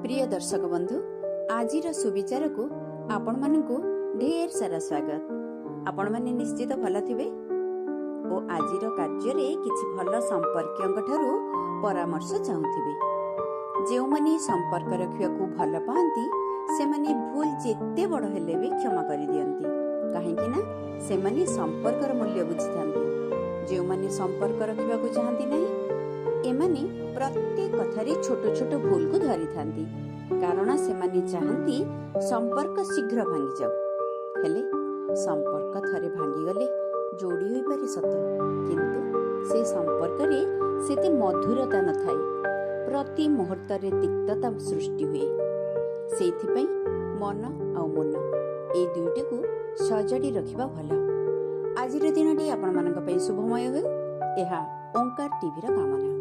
प्रिय दर्शक बंधु आज सुविचार को आपण मानकु ढेर सारा स्वागत। आपण माने निश्चित भल थिबे ओ आज कार्य किछि भल संपर्कियों ठारू परामर्श चाहूथिबे। जो माने संपर्क रखियाकू भल पाती से माने भूल जेते बड़ हेले भी क्षमा करि दियंती, काहेकि ना से माने संपर्कर मूल्य बुझिथांती। जो माने संपर्क रखिबाकू चाहंती नहीं एमाने प्रत्येक कथारे छोट छोट भूल को धरी थांती, कारण से माने चाहंती संपर्क शीघ्र भांगी जाऊ। हेले संपर्क थरे भांगी गले जोड़ी होई पारे सत, किंतु से संपर्क रे सेते मधुरता न थाए, प्रति मुहूर्त रे तिक्तता सृष्टि हुए। सेथि पई मन आ मन ए दुईटी को सजाड़ी रखिबा भला। आजिर दिनटी आपण मानक पई शुभमय हो, एहा ओंकार टीवी रा कामना।